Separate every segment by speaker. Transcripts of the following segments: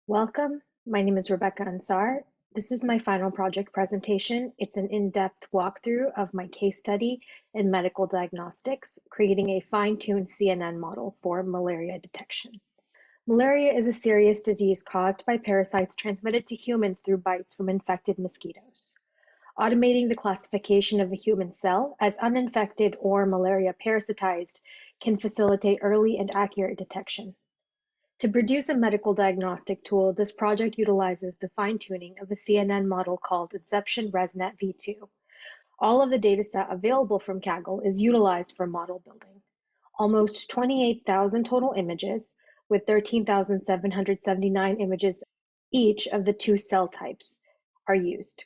Speaker 1: Welcome. My name is Rebecca Ansar. This is my final project presentation. It's an in-depth walkthrough of my case study in medical diagnostics, creating a fine-tuned CNN model for malaria detection. Malaria is a serious disease caused by parasites transmitted to humans through bites from infected mosquitoes. Automating the classification of a human cell as uninfected or malaria parasitized can facilitate early and accurate detection. To produce a medical diagnostic tool, this project utilizes the fine-tuning of a CNN model called Inception ResNet v2. All of the dataset available from Kaggle is utilized for model building. Almost 28,000 total images, with 13,779 images each of the two cell types, are used.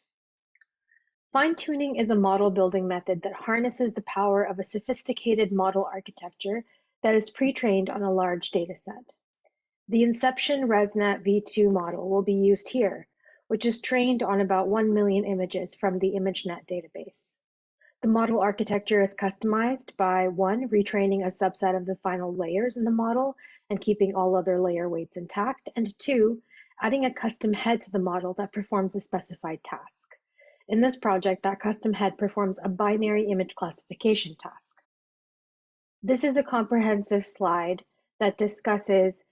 Speaker 1: Fine-tuning is a model building method that harnesses the power of a sophisticated model architecture that is pre-trained on a large dataset. The Inception ResNet v2 model will be used here, which is trained on about 1 million images from the ImageNet database. The model architecture is customized by 1. Retraining a subset of the final layers in the model and keeping all other layer weights intact, and 2. Adding a custom head to the model that performs a specified task. In this project, that custom head performs a binary image classification task. This is a comprehensive slide that discusses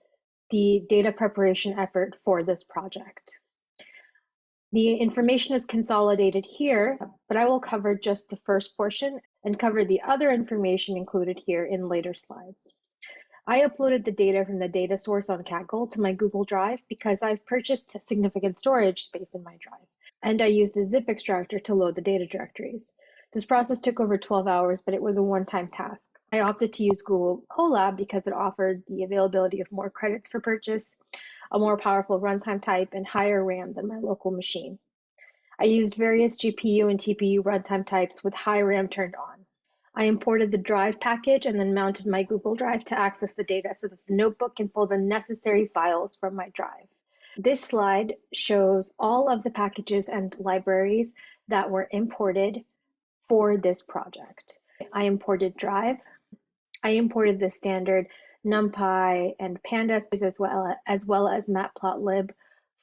Speaker 1: the data preparation effort for this project. The information is consolidated here, but I will cover just the first portion and cover the other information included here in later slides. I uploaded the data from the data source on Kaggle to my Google Drive because I've purchased significant storage space in my drive, and I used the zip extractor to load the data directories. This process took over 12 hours, but it was a one-time task. I opted to use Google Colab because it offered the availability of more credits for purchase, a more powerful runtime type, and higher RAM than my local machine. I used various GPU and TPU runtime types with high RAM turned on. I imported the drive package and then mounted my Google Drive to access the data so that the notebook can pull the necessary files from my drive. This slide shows all of the packages and libraries that were imported for this project. I imported Drive. I imported the standard NumPy and Pandas as well as Matplotlib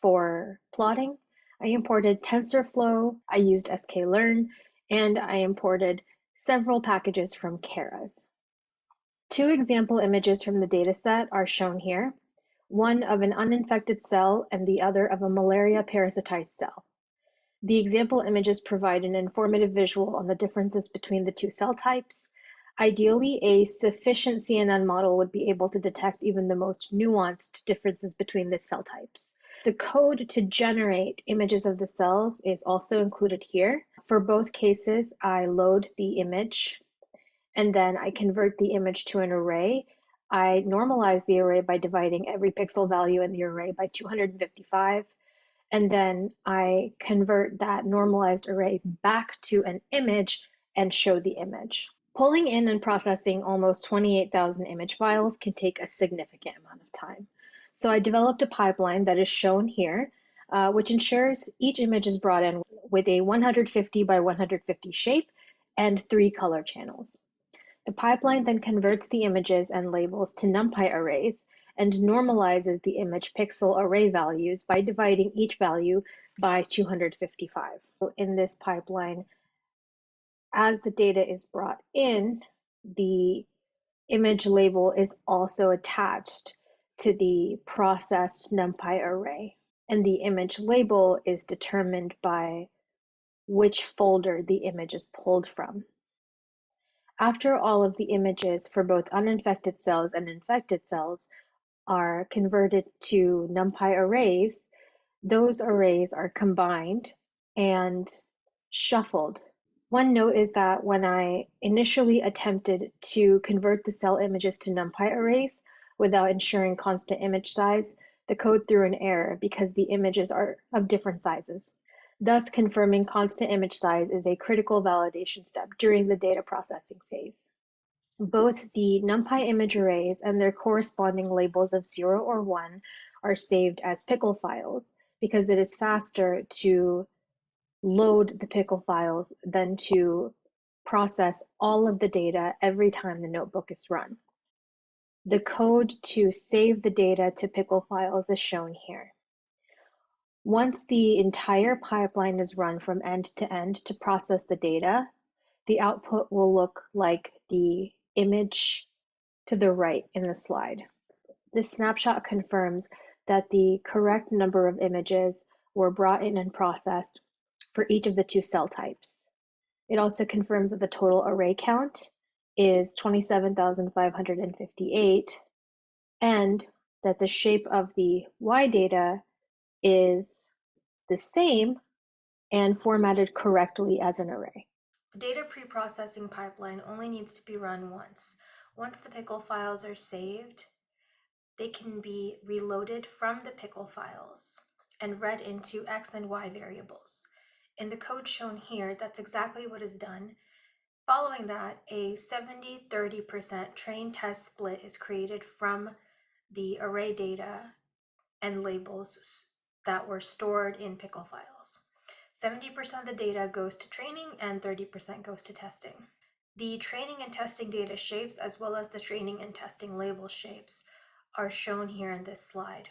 Speaker 1: for plotting. I imported TensorFlow. I used sklearn, and I imported several packages from Keras. Two example images from the dataset are shown here, one of an uninfected cell and the other of a malaria parasitized cell. The example images provide an informative visual on the differences between the two cell types. Ideally, a sufficient CNN model would be able to detect even the most nuanced differences between the cell types. The code to generate images of the cells is also included here. For both cases, I load the image and then I convert the image to an array. I normalize the array by dividing every pixel value in the array by 255. And then I convert that normalized array back to an image and show the image. Pulling in and processing almost 28,000 image files can take a significant amount of time. So I developed a pipeline that is shown here, which ensures each image is brought in with a 150 by 150 shape and 3 color channels. The pipeline then converts the images and labels to NumPy arrays and normalizes the image pixel array values by dividing each value by 255. In this pipeline, as the data is brought in, the image label is also attached to the processed NumPy array, and the image label is determined by which folder the image is pulled from. After all of the images for both uninfected cells and infected cells are converted to NumPy arrays, those arrays are combined and shuffled. One note is that when I initially attempted to convert the cell images to NumPy arrays without ensuring constant image size, the code threw an error because the images are of different sizes. Thus, confirming constant image size is a critical validation step during the data processing phase. Both the NumPy image arrays and their corresponding labels of 0 or 1 are saved as pickle files because it is faster to load the pickle files than to process all of the data every time the notebook is run. The code to save the data to pickle files is shown here. Once the entire pipeline is run from end to end to process the data, the output will look like the image to the right in the slide. This snapshot confirms that the correct number of images were brought in and processed for each of the two cell types. It also confirms that the total array count is 27,558 and that the shape of the Y data is the same and formatted correctly as an array.
Speaker 2: The data preprocessing pipeline only needs to be run once. Once the pickle files are saved, they can be reloaded from the pickle files and read into X and Y variables. In the code shown here, that's exactly what is done. Following that, a 70-30% train test split is created from the array data and labels that were stored in pickle files. 70% of the data goes to training and 30% goes to testing. The training and testing data shapes, as well as the training and testing label shapes, are shown here in this slide.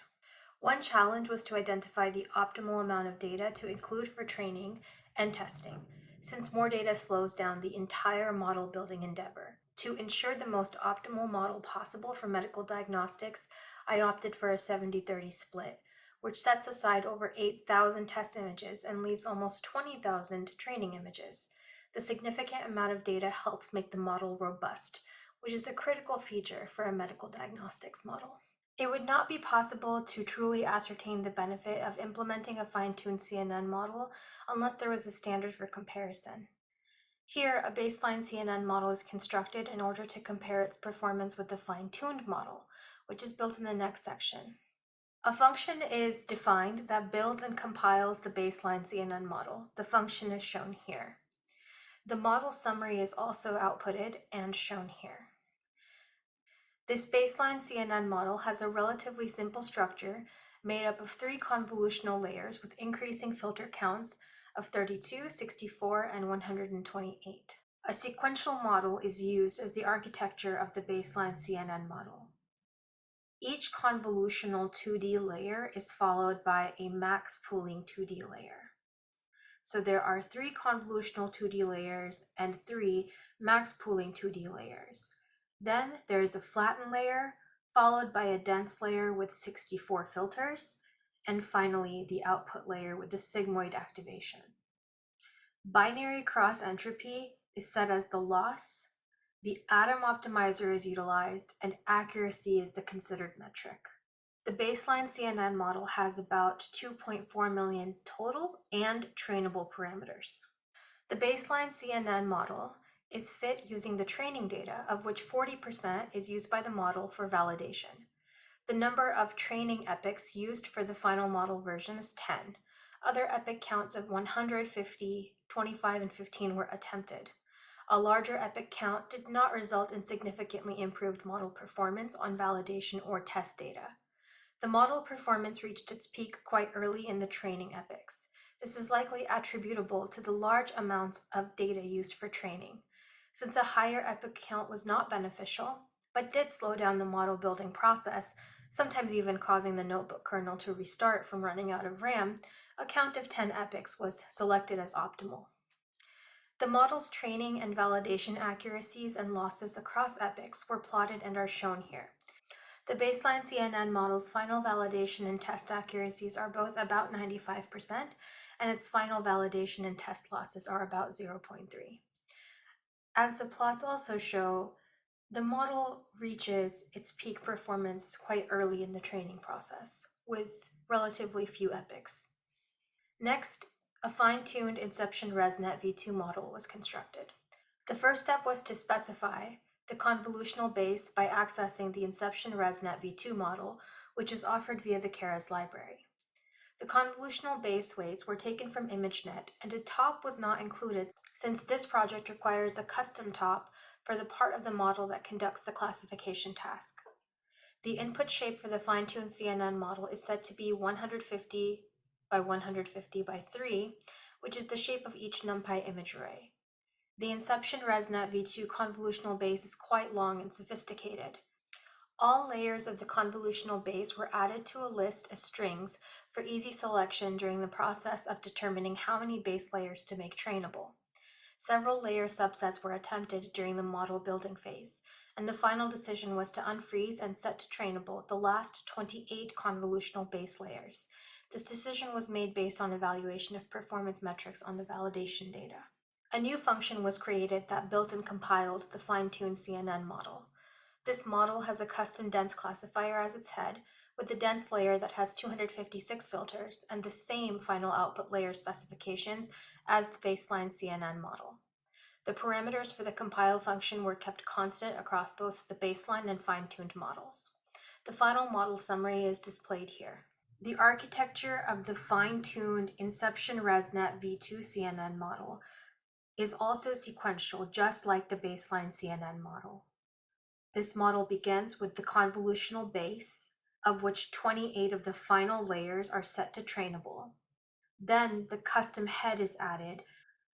Speaker 2: One challenge was to identify the optimal amount of data to include for training and testing, since more data slows down the entire model building endeavor. To ensure the most optimal model possible for medical diagnostics, I opted for a 70-30 split, which sets aside over 8,000 test images and leaves almost 20,000 training images. The significant amount of data helps make the model robust, which is a critical feature for a medical diagnostics model. It would not be possible to truly ascertain the benefit of implementing a fine-tuned CNN model unless there was a standard for comparison. Here, a baseline CNN model is constructed in order to compare its performance with the fine-tuned model, which is built in the next section. A function is defined that builds and compiles the baseline CNN model. The function is shown here. The model summary is also outputted and shown here. This baseline CNN model has a relatively simple structure made up of 3 convolutional layers with increasing filter counts of 32, 64, and 128. A sequential model is used as the architecture of the baseline CNN model. Each convolutional 2D layer is followed by a max pooling 2D layer. So there are 3 convolutional 2D layers and 3 max pooling 2D layers. Then there is a flatten layer, followed by a dense layer with 64 filters, and finally the output layer with the sigmoid activation. Binary cross entropy is set as the loss, the atom optimizer is utilized, and accuracy is the considered metric. The baseline CNN model has about 2.4 million total and trainable parameters. The baseline CNN model is fit using the training data, of which 40% is used by the model for validation. The number of training epochs used for the final model version is 10. Other epoch counts of 150, 25, and 15 were attempted. A larger epoch count did not result in significantly improved model performance on validation or test data. The model performance reached its peak quite early in the training epochs. This is likely attributable to the large amounts of data used for training. Since a higher epoch count was not beneficial, but did slow down the model building process, sometimes even causing the notebook kernel to restart from running out of RAM, a count of 10 epochs was selected as optimal. The model's training and validation accuracies and losses across epochs were plotted and are shown here. The baseline CNN model's final validation and test accuracies are both about 95%, and its final validation and test losses are about 0.3. As the plots also show, the model reaches its peak performance quite early in the training process, with relatively few epochs. Next, a fine-tuned Inception ResNet v2 model was constructed. The first step was to specify the convolutional base by accessing the Inception ResNet v2 model, which is offered via the Keras library. The convolutional base weights were taken from ImageNet, and a top was not included since this project requires a custom top for the part of the model that conducts the classification task. The input shape for the fine-tuned CNN model is set to be 150 by 150 by 3, which is the shape of each NumPy image array. The Inception ResNet v2 convolutional base is quite long and sophisticated. All layers of the convolutional base were added to a list as strings for easy selection during the process of determining how many base layers to make trainable. Several layer subsets were attempted during the model building phase, and the final decision was to unfreeze and set to trainable the last 28 convolutional base layers. This decision was made based on evaluation of performance metrics on the validation data. A new function was created that built and compiled the fine-tuned CNN model. This model has a custom dense classifier as its head, with a dense layer that has 256 filters and the same final output layer specifications as the baseline CNN model. The parameters for the compile function were kept constant across both the baseline and fine-tuned models. The final model summary is displayed here. The architecture of the fine-tuned Inception ResNet v2 CNN model is also sequential, just like the baseline CNN model. This model begins with the convolutional base, of which 28 of the final layers are set to trainable. Then the custom head is added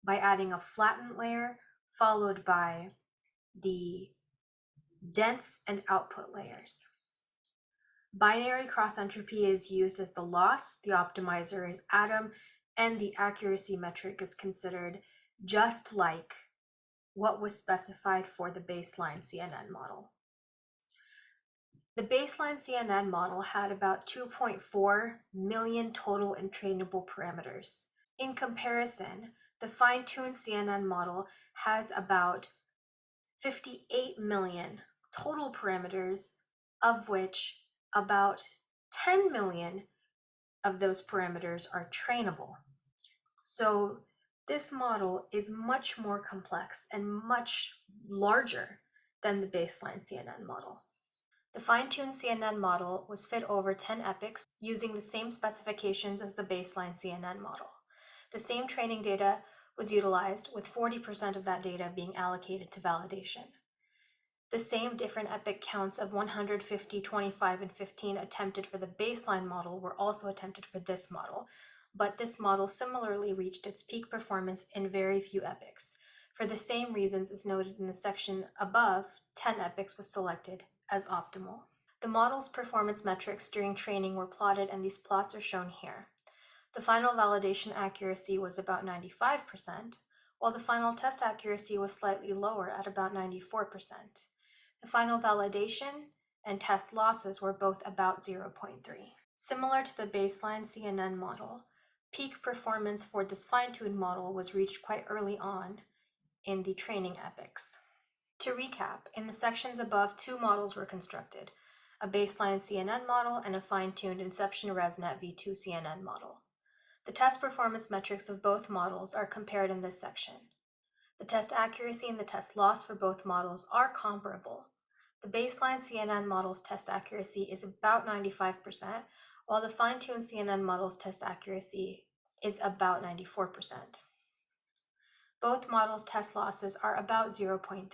Speaker 2: by adding a flattened layer, followed by the dense and output layers. Binary cross entropy is used as the loss, the optimizer is atom, and the accuracy metric is considered just like what was specified for the baseline CNN model. The baseline CNN model had about 2.4 million total entrainable parameters. In comparison, the fine-tuned CNN model has about 58 million total parameters, of which about 10 million of those parameters are trainable. So this model is much more complex and much larger than the baseline CNN model. The fine-tuned CNN model was fit over 10 epochs using the same specifications as the baseline CNN model. The same training data was utilized, with 40% of that data being allocated to validation. The same different epoch counts of 150, 25, and 15 attempted for the baseline model were also attempted for this model, but this model similarly reached its peak performance in very few epochs. For the same reasons as noted in the section above, 10 epochs was selected as optimal. The model's performance metrics during training were plotted, and these plots are shown here. The final validation accuracy was about 95%, while the final test accuracy was slightly lower at about 94%. The final validation and test losses were both about 0.3. Similar to the baseline CNN model, peak performance for this fine-tuned model was reached quite early on in the training epochs. To recap, in the sections above, two models were constructed, a baseline CNN model and a fine-tuned Inception ResNet v2 CNN model. The test performance metrics of both models are compared in this section. The test accuracy and the test loss for both models are comparable. The baseline CNN model's test accuracy is about 95%, while the fine-tuned CNN model's test accuracy is about 94%. Both models' test losses are about 0.3.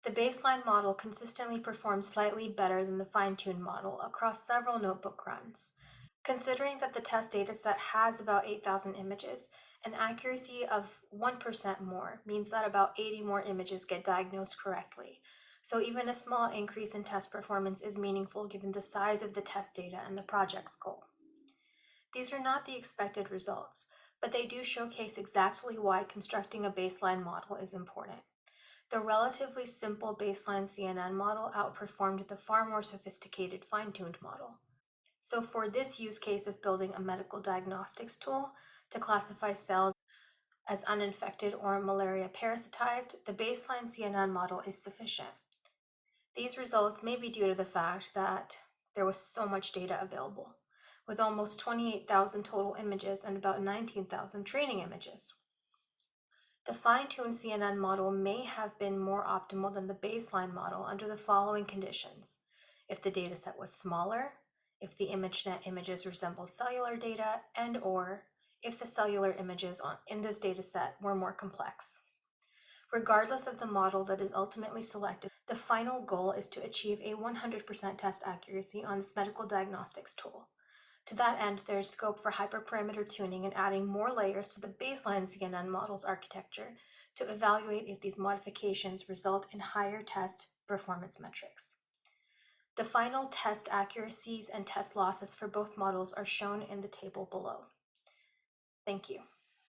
Speaker 2: The baseline model consistently performs slightly better than the fine-tuned model across several notebook runs. Considering that the test dataset has about 8,000 images, an accuracy of 1% more means that about 80 more images get diagnosed correctly. So even a small increase in test performance is meaningful given the size of the test data and the project's goal. These are not the expected results, but they do showcase exactly why constructing a baseline model is important. The relatively simple baseline CNN model outperformed the far more sophisticated fine-tuned model. So for this use case of building a medical diagnostics tool to classify cells as uninfected or malaria parasitized, the baseline CNN model is sufficient. These results may be due to the fact that there was so much data available, with almost 28,000 total images and about 19,000 training images. The fine-tuned CNN model may have been more optimal than the baseline model under the following conditions: if the dataset was smaller, if the ImageNet images resembled cellular data, and/or if the cellular images in this dataset were more complex. Regardless of the model that is ultimately selected, the final goal is to achieve a 100% test accuracy on this medical diagnostics tool. To that end, there is scope for hyperparameter tuning and adding more layers to the baseline CNN model's architecture to evaluate if these modifications result in higher test performance metrics. The final test accuracies and test losses for both models are shown in the table below. Thank you.